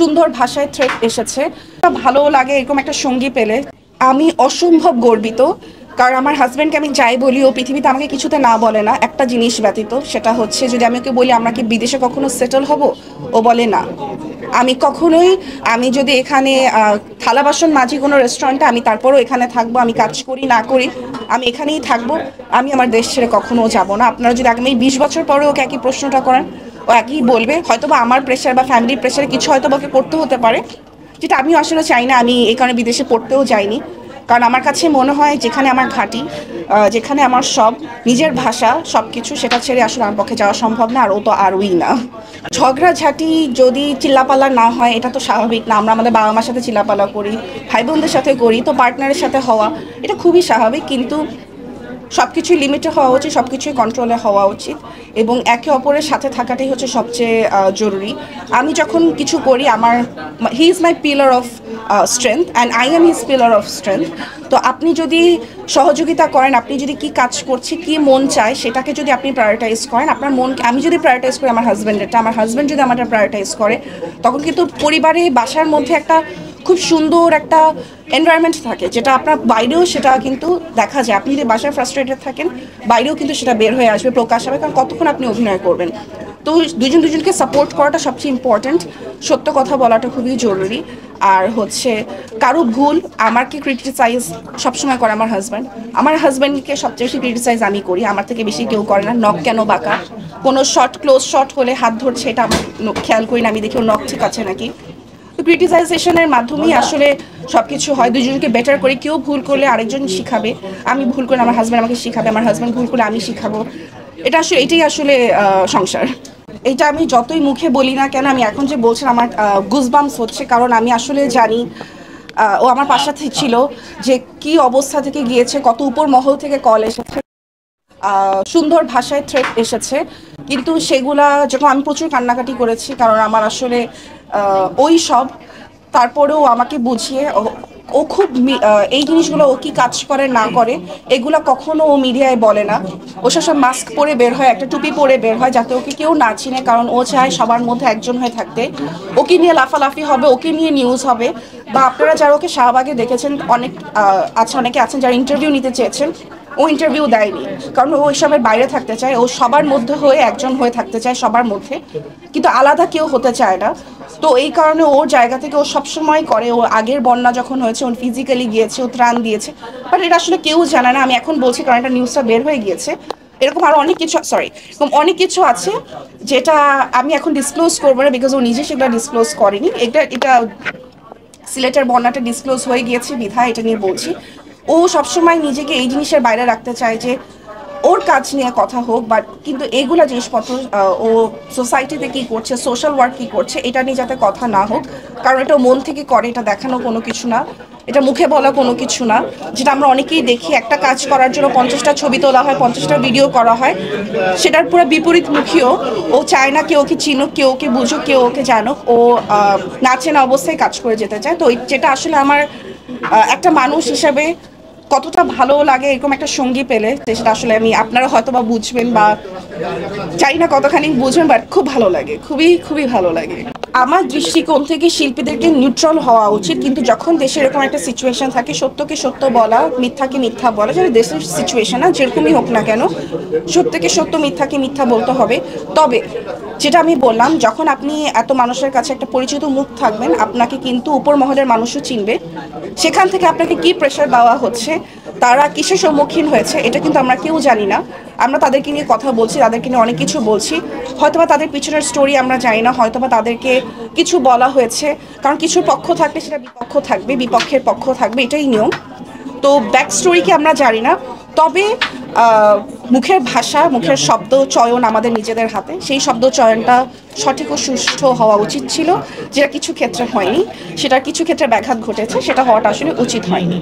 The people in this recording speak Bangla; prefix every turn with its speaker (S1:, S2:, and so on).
S1: সুন্দর ভাষায় থ্রেড এসেছে। ভালো লাগে এরকম একটা সঙ্গী পেলে। আমি অসম্ভব গর্বিত, কারণ আমার হাজব্যান্ডকে আমি যাই বলি ও পৃথিবীতে আমাকে কিছুতে না বলে না একটা জিনিস ব্যতীত, সেটা হচ্ছে যদি আমি ওকে বলি আমরা কি বিদেশে কখনো সেটেল হব, ও বলে না। আমি কখনোই, আমি যদি এখানে থালা বাসন মাঝি কোনো রেস্টুরেন্টে, আমি তারপরও এখানে থাকবো, আমি কাজ করি না করি আমি এখানেই থাকবো, আমি আমার দেশ ছেড়ে কখনো যাব না। আপনারা যদি আগামী 20 বছর পরে ওকে একই প্রশ্নটা করেন, ও একই বলবে। হয়তো বা আমার প্রেশার বা ফ্যামিলির প্রেশারে কিছু হয়তো ওকে করতে হতে পারে, যেটা আমিও আসলে চাই না। আমি এই কারণে বিদেশে পড়তেও যাইনি, কারণ আমার কাছে মনে হয় যেখানে আমার ঘাঁটি, যেখানে আমার সব নিজের ভাষা সব কিছু, সেটা ছেড়ে আসলে আমার পক্ষে যাওয়া সম্ভব না। আর ও তো আরই না। ঝগড়াঝাটি যদি চিল্লাপালা না হয় এটা তো স্বাভাবিক না। আমরা আমাদের বাবা মার সাথে চিল্লাপালা করি, ভাই বোনদের সাথে করি, তো পার্টনারের সাথে হওয়া এটা খুবই স্বাভাবিক। কিন্তু সব কিছুই লিমিটে হওয়া উচিত, সব কিছুই কন্ট্রোলে হওয়া উচিত, এবং একে অপরের সাথে থাকাটাই হচ্ছে সবচেয়ে জরুরি। আমি যখন কিছু করি, আমার he is my pillar of strength and I am his pillar of strength. তো আপনি যদি সহযোগিতা করেন, আপনি যদি কি কাজ করছি, কি মন চায়, সেটাকে যদি আপনি প্রায়োরিটাইজ করেন, আপনার মনকে, আমি যদি প্রায়োরিটাইজ করি আমার হাজব্যান্ডেরটা, আমার হাজব্যান্ড যদি আমারটা প্রায়োরিটাইজ করে, তখন কিন্তু পরিবারে বাসার মধ্যে একটা খুব সুন্দর একটা এনভায়রনমেন্ট থাকে, যেটা আপনার বাইরেও সেটা কিন্তু দেখা যায়। আপনি যদি বাসায় ফ্রাস্ট্রেটেড থাকেন, বাইরেও কিন্তু সেটা বের হয়ে আসবে, প্রকাশ হবে, কারণ কতক্ষণ আপনি অভিনয় করবেন। তো দুজন দুজনকে সাপোর্ট করাটা সবচেয়ে ইম্পর্ট্যান্ট, সত্য কথা বলাটা খুবই জরুরি। আর হচ্ছে কারো ভুল আমাকে ক্রিটিসাইজ সবসময় করে আমার হাজব্যান্ডকে সবচেয়ে বেশি ক্রিটিসাইজ আমি করি, আমার থেকে বেশি কেউ করে না। নখ কেন বাঁকা, কোনো শর্ট ক্লোজ শট হলে হাত ধরছে, এটা আমার খেয়াল করি না, আমি দেখি ওর নখ ঠিক আছে নাকি। তো ক্রিটিসাইজেশনের মাধ্যমেই আসলে সব কিছু হয়, দুজনকে বেটার করে। কেউ ভুল করলে আরেকজন শিখাবে, আমি ভুল করলে আমার হাজব্যান্ড আমাকে শিখাবে, আমার হাজব্যান্ড ভুল করলে আমি শিখাবো। এটাই আসলে সংসার। এটা আমি যতই মুখে বলি না কেন, আমি এখন যে বলছি আমার গুজবাম্পস হচ্ছে, কারণ আমি আসলে জানি ও আমার পাশে ছিল, যে কি অবস্থা থেকে গিয়েছে, কত উপর মহল থেকে কল এসেছে, সুন্দর ভাষায় থ্রেড এসেছে। কিন্তু সেগুলা যখন আমি প্রচুর কান্নাকাটি করেছি, কারণ আমার আসলে ওই সব, তারপরেও আমাকে বুঝিয়ে ও খুব এই জিনিসগুলো ও কি কাজ করে না করে এগুলো কখনো ও মিডিয়ায় বলে না। ও সব মাস্ক পরে বের হয়, একটা টুপি পরে বের হয়, যাতে ওকে কেউ না চিনে, কারণ ও চায় সবার মধ্যে একজন হয়ে থাকতে। ওকে নিয়ে লাফালাফি হবে, ওকে নিয়ে নিউজ হবে। বা আপনারা যারা ওকে শাহবাগে দেখেছেন, অনেকে আছেন যারা ইন্টারভিউ নিতে চেয়েছেন, ও ইন্টারভিউ দেয়নি, কারণ ও এসবের বাইরে থাকতে চায়। ও সবার মধ্যে হয়ে একজন হয়ে থাকতে চায়, সবার মধ্যে, কিন্তু আলাদা কেউ হতে চায় না। তো এই কারণে ওর জায়গা থেকে ও সবসময় করে। ও আগের বন্যা যখন হয়েছে, ও ফিজিক্যালি গিয়েছে, ও ত্রাণ দিয়েছে, বাট এটা আসলে কেউ জানে না। আমি এখন বলছি কারণ এটা নিউজটা বের হয়ে গিয়েছে। এরকম আরো অনেক কিছু, এরকম অনেক কিছু আছে যেটা আমি এখন ডিসক্লোজ করবো না, বিকজ ও নিজে সেগুলো ডিসক্লোজ করেনি। এটা সিলেটের বন্যাটা ডিসক্লোজ হয়ে গিয়েছে বিধায় এটা নিয়ে বলছি। ও সবসময় নিজেকে এই জিনিসের বাইরে রাখতে চায় যে ওর কাজ নিয়ে কথা হোক, বাট কিন্তু এগুলা জিনিসপত্র ও সোসাইটিতে কি করছে, সোশ্যাল ওয়ার্ক কি করছে, এটা নিয়ে যাতে কথা না হোক, কারণ এটা মন থেকে করে, এটা দেখানো কোনো কিছু না, এটা মুখে বলা কোনো কিছু না। যেটা আমরা অনেকেই দেখি, একটা কাজ করার জন্য 50টা ছবি তোলা হয়, 50টা ভিডিও করা হয়, সেটার পুরো বিপরীতমুখীও। ও চায় না কেউ ওকে চিনুক, কেউ ওকে বুঝুক, কেউ ওকে জানুক। ও না চেনা অবস্থায় কাজ করে যেতে চায়। তো যেটা আসলে আমার একটা মানুষ হিসেবে কতটা ভালো লাগে এরকম একটা সঙ্গী পেলে, সেটা আসলে আপনারা হয়তো বা বুঝবেন, বা চাই না কতখানি বুঝবেন, বাট খুব ভালো লাগে, খুবই খুবই ভালো লাগে। আমার দৃষ্টিকোণ থেকে শিল্পীদেরকে নিউট্রাল হওয়া উচিত, কিন্তু যখন দেশে এরকম একটা সিচুয়েশন থাকে, সত্যকে সত্য বলা, মিথ্যাকে মিথ্যা বলা, যেটা দেশের সিচুয়েশন না যেরকমই হোক না কেন, সত্যকে সত্য, মিথ্যাকে মিথ্যা বলতে হবে। তবে যেটা আমি বললাম, যখন আপনি এত মানুষের কাছে একটা পরিচিত মুখ থাকবেন, আপনাকে কিন্তু উপর মহলের মানুষও চিনবে। সেখান থেকে আপনাকে কি প্রেশার দেওয়া হচ্ছে, তারা কিসের সম্মুখীন হয়েছে, এটা কিন্তু আমরা কেউ জানি না। আমরা তাদেরকে নিয়ে কথা বলছি, তাদেরকে নিয়ে অনেক কিছু বলছি, হয়তোবা তাদের পিছনের স্টোরি আমরা জানি না, হয়তোবা তাদেরকে কিছু বলা হয়েছে, কারণ কিছুর পক্ষ থাকলে সেটা বিপক্ষ থাকবে, বিপক্ষের পক্ষ থাকবে, এটাই নিয়ম। তো ব্যাক স্টোরি কি আমরা জানি না। তবে মুখের ভাষা, মুখের শব্দ চয়ন আমাদের নিজেদের হাতে, সেই শব্দ চয়নটা সঠিক ও সুষ্ঠু হওয়া উচিত ছিল, যেটা কিছু ক্ষেত্রে হয়নি, সেটা কিছু ক্ষেত্রে ব্যাঘাত ঘটেছে, সেটা হওয়াটা আসলে উচিত হয়নি।